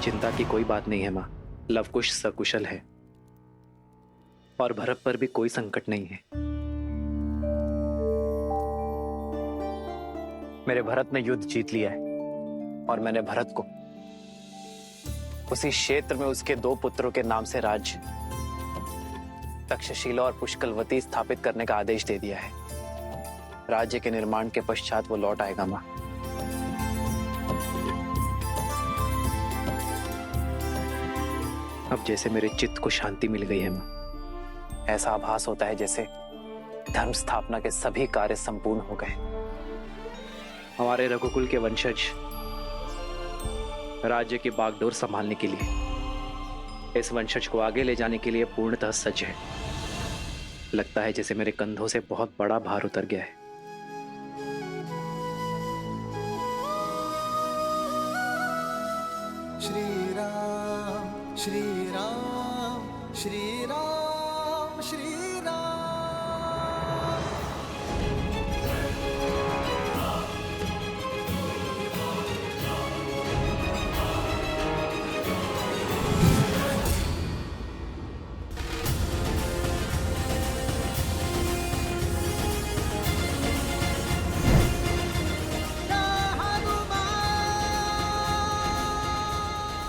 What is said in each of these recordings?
चिंता की कोई बात नहीं है माँ। लवकुश सकुशल है और भरत पर भी कोई संकट नहीं है। मेरे भरत ने युद्ध जीत लिया है और मैंने भरत को उसी क्षेत्र में उसके 2 पुत्रों के नाम से राज्य तक्षशिला और पुष्कलवती स्थापित करने का आदेश दे दिया है। राज्य के निर्माण के पश्चात वो लौट आएगा मां। अब जैसे मेरे चित्त को शांति मिल गई है मां। ऐसा आभास होता है जैसे धर्म स्थापना के सभी कार्य संपूर्ण हो गए। हमारे रघुकुल के वंशज राज्य की बागडोर संभालने के लिए, इस वंशज को आगे ले जाने के लिए पूर्णतः सज्ज है। लगता है जैसे मेरे कंधों से बहुत बड़ा भार उतर गया है। श्री राम श्री राम श्री राम श्री राम।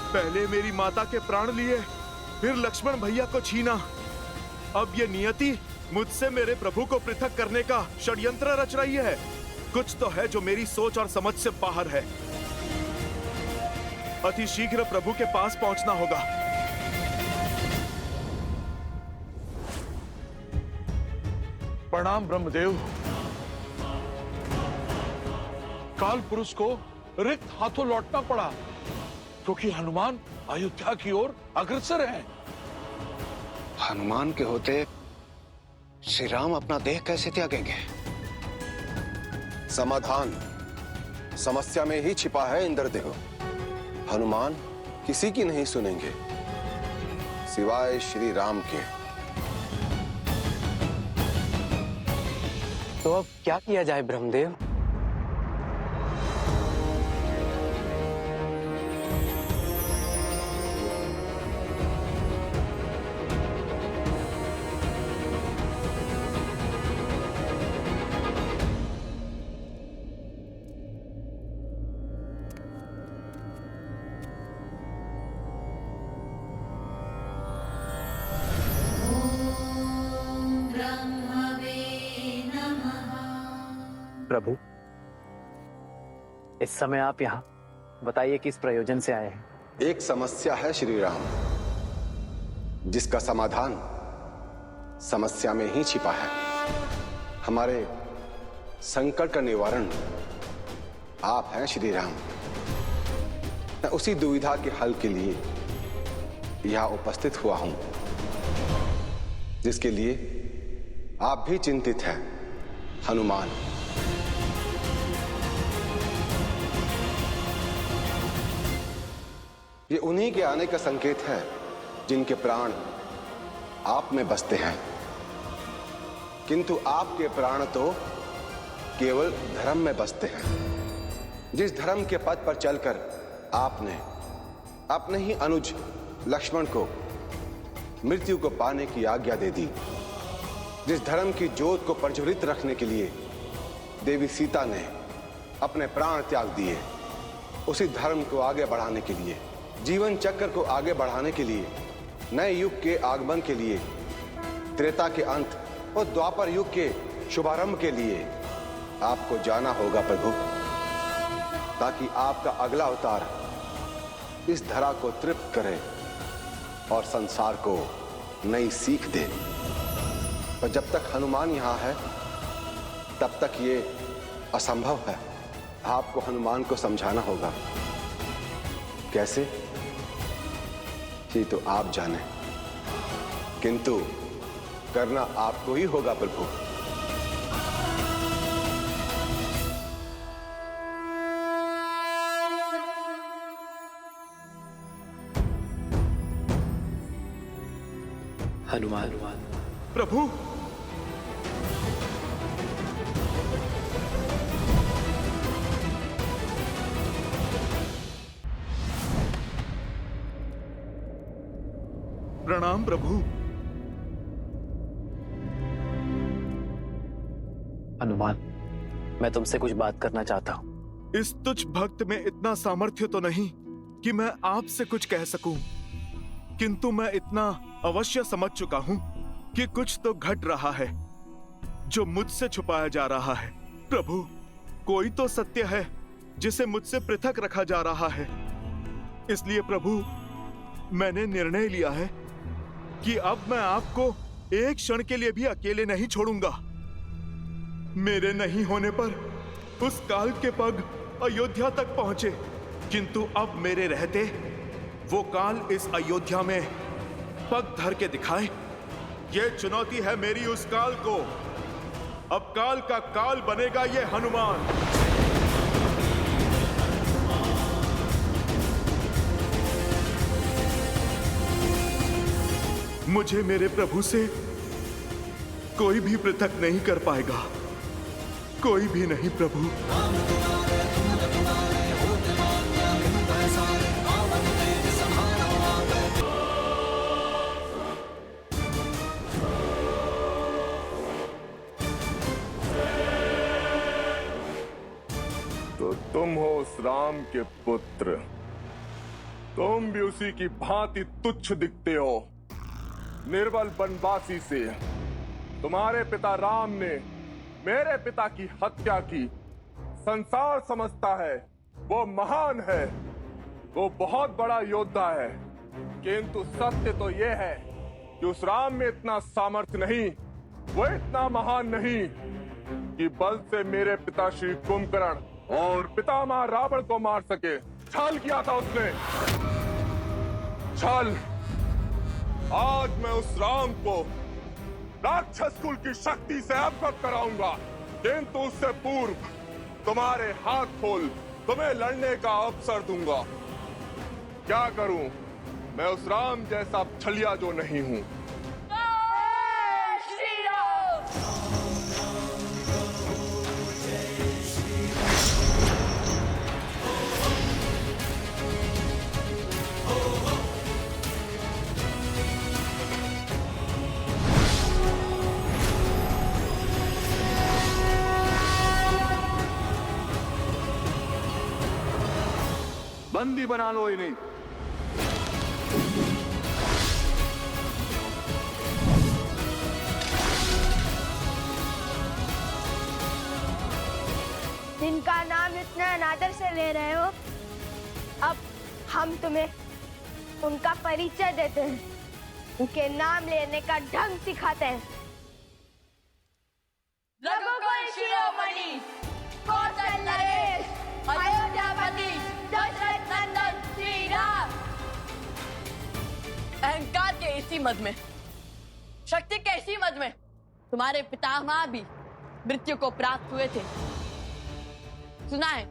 पहले मेरी माता के प्राण लिए, फिर लक्ष्मण भैया को छीना। अब ये नियति मुझसे मेरे प्रभु को पृथक करने का षड्यंत्र रच रही है। कुछ तो है जो मेरी सोच और समझ से बाहर है। अति शीघ्र प्रभु के पास पहुंचना होगा। प्रणाम ब्रह्मदेव। काल पुरुष को रिक्त हाथों लौटना पड़ा क्योंकि हनुमान अयोध्या की ओर अग्रसर हैं। हनुमान के होते श्री राम अपना देह कैसे त्यागेंगे? समाधान समस्या में ही छिपा है इंद्रदेव। हनुमान किसी की नहीं सुनेंगे सिवाय श्री राम के। तो अब क्या किया जाए ब्रह्मदेव? प्रभु, इस समय आप यहाँ बताइए किस प्रयोजन से आए हैं? एक समस्या है श्री राम, जिसका समाधान समस्या में ही छिपा है। हमारे संकट का निवारण आप हैं श्री राम। मैं उसी दुविधा के हल के लिए यहां उपस्थित हुआ हूं, जिसके लिए आप भी चिंतित हैं हनुमान। ये उन्हीं के आने का संकेत है जिनके प्राण आप में बसते हैं। किंतु आपके प्राण तो केवल धर्म में बसते हैं। जिस धर्म के पथ पर चलकर आपने अपने ही अनुज लक्ष्मण को मृत्यु को पाने की आज्ञा दे दी, जिस धर्म की ज्योत को प्रज्वलित रखने के लिए देवी सीता ने अपने प्राण त्याग दिए, उसी धर्म को आगे बढ़ाने के लिए, जीवन चक्र को आगे बढ़ाने के लिए, नए युग के आगमन के लिए, त्रेता के अंत और द्वापर युग के शुभारंभ के लिए आपको जाना होगा प्रभु, ताकि आपका अगला अवतार इस धरा को तृप्त करे और संसार को नई सीख दे। पर जब तक हनुमान यहां है तब तक ये असंभव है। आपको हनुमान को समझाना होगा। कैसे, ये तो आप जाने, किंतु करना आपको ही होगा प्रभु। हनुमान। प्रभु, प्रणाम प्रभु। हनुमान, मैं तुमसे कुछ बात करना चाहता हूँ। इस तुच्छ भक्त में इतना सामर्थ्य तो नहीं कि मैं आपसे कुछ कह सकूं, किंतु मैं इतना अवश्य समझ चुका हूं कि कुछ तो घट रहा है जो मुझसे छुपाया जा रहा है। प्रभु, कोई तो सत्य है जिसे मुझसे पृथक रखा जा रहा है। इसलिए प्रभु, मैंने निर्णय लिया है कि अब मैं आपको एक क्षण के लिए भी अकेले नहीं छोड़ूंगा। मेरे नहीं होने पर उस काल के पग अयोध्या तक पहुंचे, किंतु अब मेरे रहते वो काल इस अयोध्या में पग धर के दिखाए। ये चुनौती है मेरी उस काल को। अब काल का काल बनेगा ये हनुमान। मुझे मेरे प्रभु से कोई भी पृथक नहीं कर पाएगा, कोई भी नहीं प्रभु। तो तुम हो उस राम के पुत्र, तुम भी उसी की भांति तुच्छ दिखते हो। निर्बल बनवासी से तुम्हारे पिता राम ने मेरे पिता की हत्या की। संसार समझता है वो महान है, वो बहुत बड़ा योद्धा है, किंतु सत्य तो ये है कि उस राम में इतना सामर्थ्य नहीं, वो इतना महान नहीं कि बल से मेरे पिता श्री कुंभकर्ण और पितामह रावण को मार सके। छल किया था उसने, छल। आज मैं उस राम को राक्षस कुल की शक्ति से अवगत कराऊंगा, किंतु उससे पूर्व तुम्हारे हाथ खोल तुम्हें लड़ने का अवसर दूंगा। क्या करूं, मैं उस राम जैसा छलिया जो नहीं हूं। बंदी बना लो इन्हें। जिनका नाम इतना अनादर से ले रहे हो, अब हम तुम्हें उनका परिचय देते हैं, उनके नाम लेने का ढंग सिखाते हैं। रघुकुल शिरोमणि, कौशल नरेश, अयोध्यापति, दशरथ नंदन श्री राम। अहंकार के इसी मद में, शक्ति के इसी मद में तुम्हारे पितामह भी मृत्यु को प्राप्त हुए थे। सुना है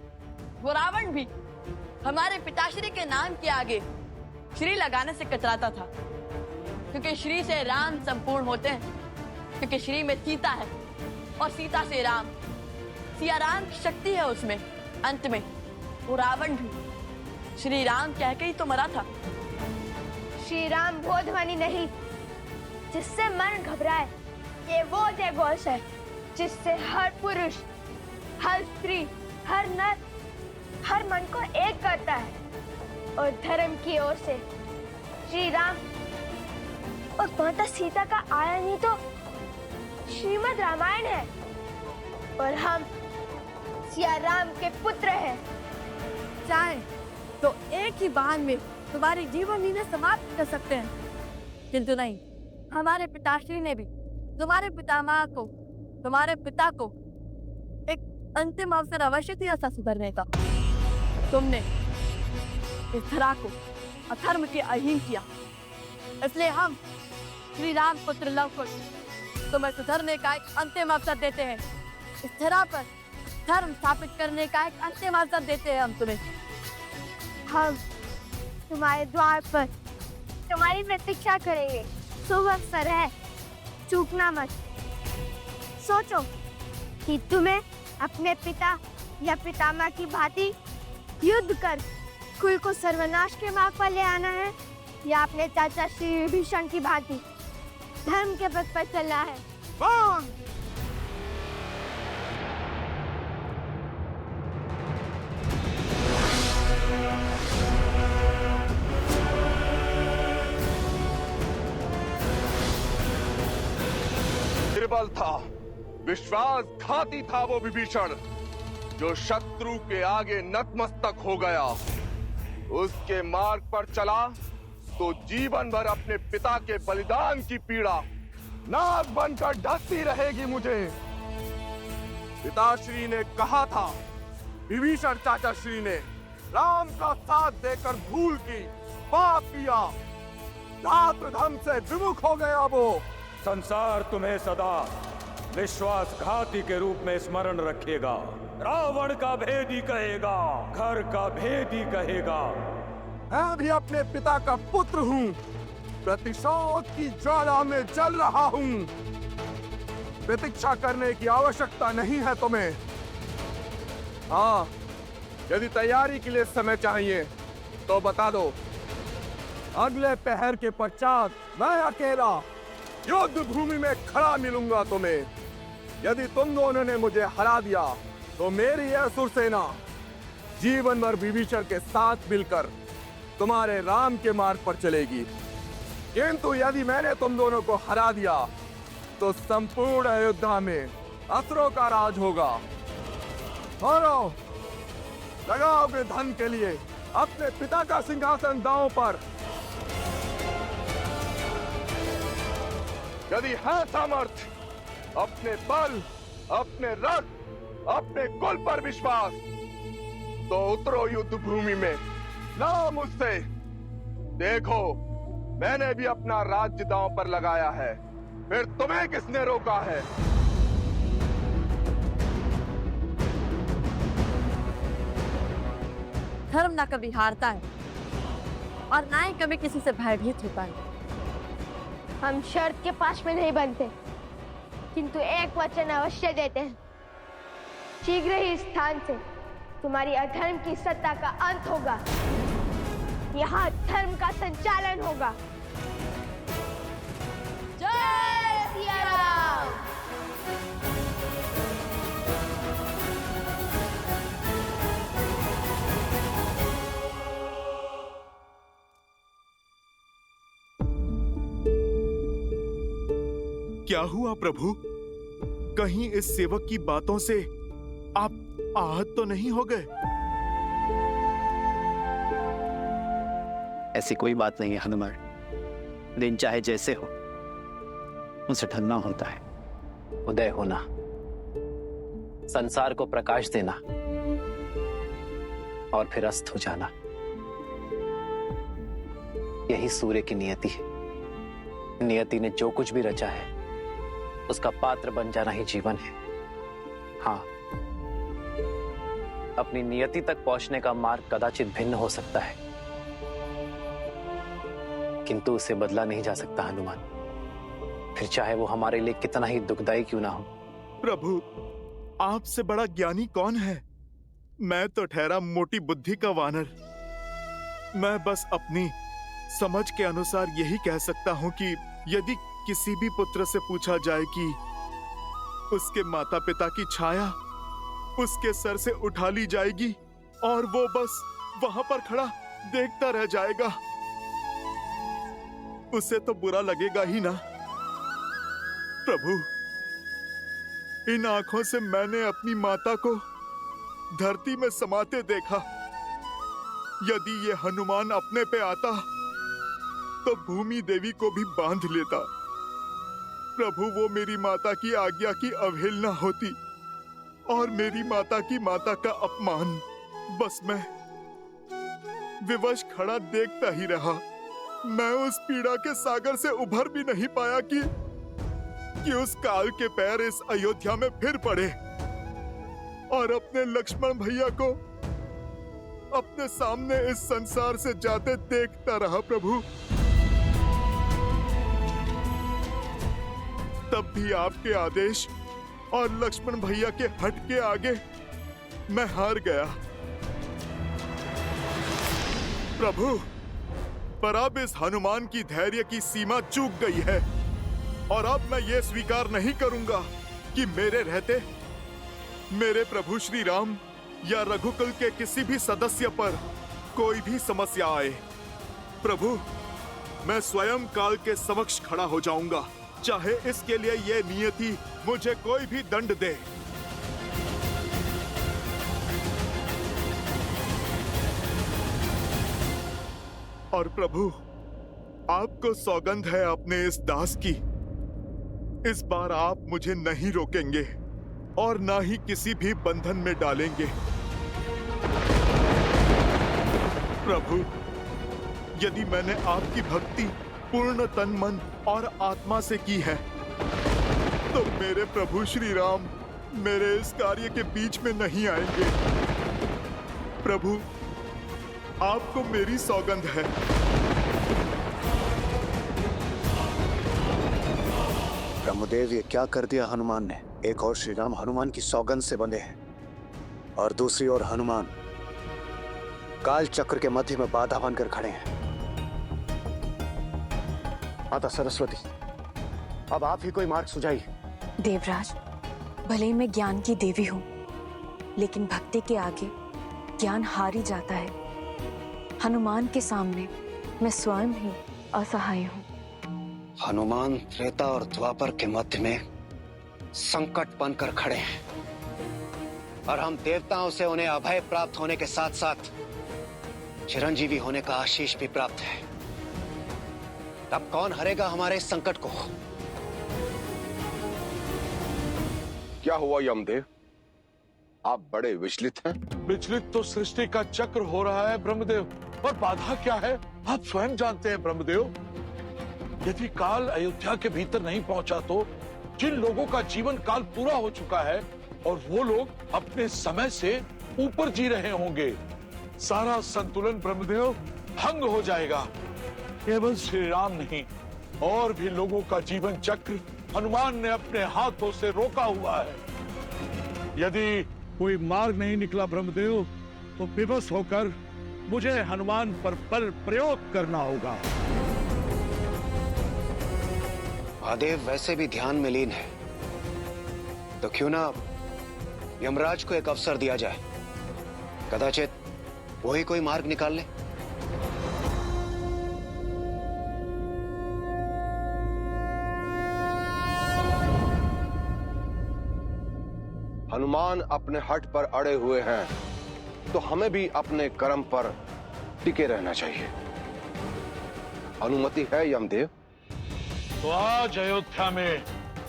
वो रावण भी हमारे पिताश्री के नाम के आगे श्री लगाने से कतराता था, क्योंकि श्री से राम संपूर्ण होते हैं, क्योंकि श्री में सीता है और सीता से राम, सिया राम की शक्ति है उसमें। अंत में वो रावण भी श्री राम कह के ही तो मरा था। श्री राम वो ध्वनि नहीं जिससे मन घबराए, ये वो जय घोष है जिससे हर पुरुष, हर स्त्री, हर नर, हर मन को एक करता है। और धर्म की ओर से श्री राम और माता सीता का आयन ही तो श्रीमद् रामायण है, और हम सिया राम के पुत्र हैं। चाहे तो एक ही बाण में तुम्हारी जीवन लीला समाप्त कर सकते हैं, किंतु नहीं, हमारे पिताश्री ने भी तुम्हारे पितामह को, तुम्हारे पिता को एक अंतिम अवसर अवश्य दिया था सुधरने का। तुमने इस धरा को अधर्म के अधीन किया, इसलिए हम श्री राम पुत्र लव कुश तुम्हें सुधरने का एक अंतिम अवसर देते हैं। इस धरा पर धर्म स्थापित करने का एक अंतिम अवसर देते हैं हम तुम्हें। हम तुम्हारे द्वार पर तुम्हारी प्रतीक्षा करेंगे। शुभ अवसर है, चूकना मत। सोचो कि तुम्हें अपने पिता या पितामह की भांति युद्ध कर कुल को सर्वनाश के मार्ग पर ले आना है, या अपने चाचा श्री विभीषण की भांति धर्म के पथ पर चलना है। निर्बल था, विश्वासघाती था वो विभीषण, जो शत्रु के आगे नतमस्तक हो गया। उसके मार्ग पर चला तो जीवन भर अपने पिता के बलिदान की पीड़ा नाग बनकर ढकती रहेगी मुझे। पिताश्री ने कहा था, विभीषण चाचा श्री ने राम का साथ देकर भूल की, पाप किया, धर्म से विमुख हो गया वो। संसार तुम्हें सदा विश्वासघाती के रूप में स्मरण रखेगा। रावण का भेदी कहेगा, घर का भेदी कहेगा। मैं भी अपने पिता का पुत्र हूँ, प्रतिशोध की ज्वाला में जल रहा हूँ। प्रतीक्षा करने की आवश्यकता नहीं है तुम्हें। हाँ, यदि तैयारी के लिए समय चाहिए तो बता दो। अगले पहर के पश्चात मैं अकेला युद्ध भूमि में खड़ा मिलूंगा तुम्हें। यदि तुम दोनों ने मुझे हरा दिया तो मेरी यह असुर सेना जीवन भर विभीषण के साथ मिलकर तुम्हारे राम के मार्ग पर चलेगी। किंतु यदि मैंने तुम दोनों को हरा दिया तो संपूर्ण अयोध्या में असुरों का राज होगा। और लगाओगे धन के लिए अपने पिता का सिंहासन दांव पर। यदि है सामर्थ्य, अपने बल, अपने रथ, अपने कुल पर विश्वास, तो उतरो युद्ध भूमि में, ना मुझसे। देखो, मैंने भी अपना राज्य दांव पर लगाया है, फिर तुम्हें किसने रोका है? धर्म ना कभी हारता है और ना ही कभी किसी से भयभीत होता है। हम शर्त के पास में नहीं बनते, किंतु एक वचन अवश्य देते हैं। शीघ्र ही इस स्थान से तुम्हारी अधर्म की सत्ता का अंत होगा। यहाँ धर्म का संचालन होगा। जय सिया राम। क्या हुआ प्रभु? कहीं इस सेवक की बातों से आप आहत तो नहीं हो गए? ऐसी कोई बात नहीं है हनुमान। दिन चाहे जैसे हो, उसे ढलना होता है। उदय होना, संसार को प्रकाश देना और फिर अस्त हो जाना, यही सूर्य की नियति है। नियति ने जो कुछ भी रचा है उसका पात्र बन जाना ही जीवन है। हाँ, अपनी नियति तक पहुंचने का मार्ग कदाचित भिन्न हो सकता है, किंतु उसे बदला नहीं जा सकता हनुमान, फिर चाहे वो हमारे लिए कितना ही दुखदाई क्यों ना हो। प्रभु, आपसे बड़ा ज्ञानी कौन है? मैं तो ठहरा मोटी बुद्धि का वानर। मैं बस अपनी समझ के अनुसार यही कह सकता हूं कि यदि किसी भी पुत्र से पूछा जाए कि उसके माता पिता की छाया उसके सर से उठा ली जाएगी और वो बस वहां पर खड़ा देखता रह जाएगा, उसे तो बुरा लगेगा ही ना। प्रभु, इन आंखों से मैंने अपनी माता को धरती में समाते देखा। यदि ये हनुमान अपने पे आता तो भूमि देवी को भी बांध लेता। प्रभु, वो मेरी माता की आज्ञा की अवहेलना होती और मेरी माता की माता का अपमान। बस मैं विवश खड़ा देखता ही रहा। मैं उस पीड़ा के सागर से उभर भी नहीं पाया कि उस काल के पैर इस अयोध्या में फिर पड़े और अपने लक्ष्मण भैया को अपने सामने इस संसार से जाते देखता रहा। प्रभु, तब भी आपके आदेश और लक्ष्मण भैया के हट के आगे मैं हार गया। प्रभु, पर अब इस हनुमान की धैर्य की सीमा चूक गई है और अब मैं ये स्वीकार नहीं करूंगा कि मेरे रहते मेरे प्रभु श्री राम या रघुकुल के किसी भी सदस्य पर कोई भी समस्या आए। प्रभु, मैं स्वयं काल के समक्ष खड़ा हो जाऊंगा, चाहे इसके लिए ये नियति मुझे कोई भी दंड दे। और प्रभु, आपको सौगंध है अपने इस दास की, इस बार आप मुझे नहीं रोकेंगे और ना ही किसी भी बंधन में डालेंगे। प्रभु, यदि मैंने आपकी भक्ति पूर्ण तन मन और आत्मा से की है, तो मेरे प्रभु श्री राम मेरे इस कार्य के बीच में नहीं आएंगे। प्रभु, आपको मेरी सौगंध है। ब्रह्मदेव, ये क्या कर दिया हनुमान ने? एक और श्री राम हनुमान की सौगंध से बंधे हैं और दूसरी ओर हनुमान काल चक्र के मध्य में बाधा बनकर खड़े हैं। माता सरस्वती, अब आप ही कोई मार्ग सुझाइए। देवराज, भले ही मैं ज्ञान की देवी हूं, लेकिन भक्ति के आगे ज्ञान हार ही जाता है। हनुमान के सामने मैं स्वयं ही असहाय हूं। हनुमान त्रेता और द्वापर के मध्य में संकट बनकर खड़े हैं और हम देवताओं से उन्हें अभय प्राप्त होने के साथ साथ चिरंजीवी होने का आशीष भी प्राप्त है। तब कौन हरेगा हमारे इस संकट को? क्या हुआ यमदेव? आप बड़े विचलित हैं। विचलित तो सृष्टि का चक्र हो रहा है ब्रह्मदेव, और बाधा क्या है आप स्वयं जानते हैं ब्रह्मदेव। यदि काल अयोध्या के भीतर नहीं पहुंचा तो जिन लोगों का जीवन काल पूरा हो चुका है और वो लोग अपने समय से ऊपर जी रहे होंगे, सारा संतुलन ब्रह्मदेव भंग हो जाएगा। केवल श्री राम नहीं, और भी लोगों का जीवन चक्र हनुमान ने अपने हाथों से रोका हुआ है। यदि कोई मार्ग नहीं निकला ब्रह्मदेव, तो विवश होकर मुझे हनुमान पर बल प्रयोग करना होगा। महादेव वैसे भी ध्यान में लीन है, तो क्यों ना यमराज को एक अवसर दिया जाए, कदाचित वही कोई मार्ग निकाल ले। हनुमान अपने हठ पर अड़े हुए हैं, तो हमें भी अपने कर्म पर टिके रहना चाहिए। अनुमति है यमदेव? तो आज अयोध्या में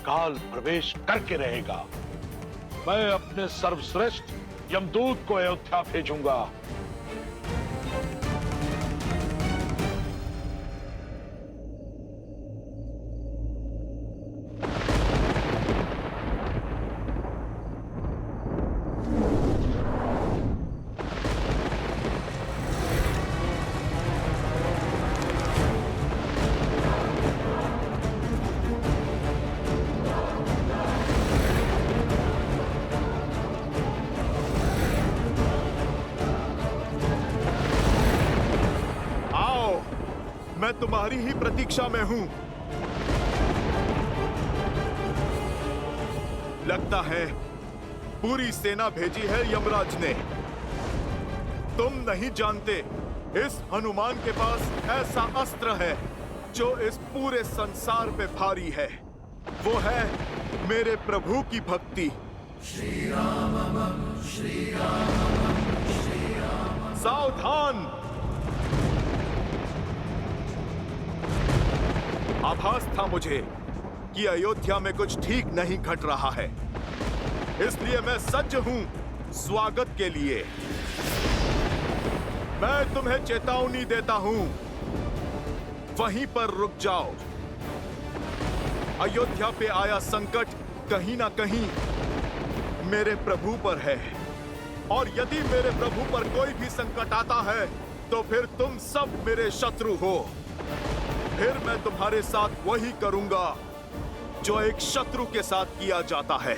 काल प्रवेश करके रहेगा। मैं अपने सर्वश्रेष्ठ यमदूत को अयोध्या भेजूंगा। मैं तुम्हारी ही प्रतीक्षा में हूं। लगता है पूरी सेना भेजी है यमराज ने। तुम नहीं जानते, इस हनुमान के पास ऐसा अस्त्र है जो इस पूरे संसार पे भारी है। वो है मेरे प्रभु की भक्ति। श्री राम श्री राम श्री राम। सावधान! आभास था मुझे कि अयोध्या में कुछ ठीक नहीं घट रहा है, इसलिए मैं सज्ज हूं स्वागत के लिए। मैं तुम्हें चेतावनी देता हूं, वहीं पर रुक जाओ। अयोध्या पे आया संकट कहीं ना कहीं मेरे प्रभु पर है, और यदि मेरे प्रभु पर कोई भी संकट आता है तो फिर तुम सब मेरे शत्रु हो। फिर मैं तुम्हारे साथ वही करूंगा जो एक शत्रु के साथ किया जाता है।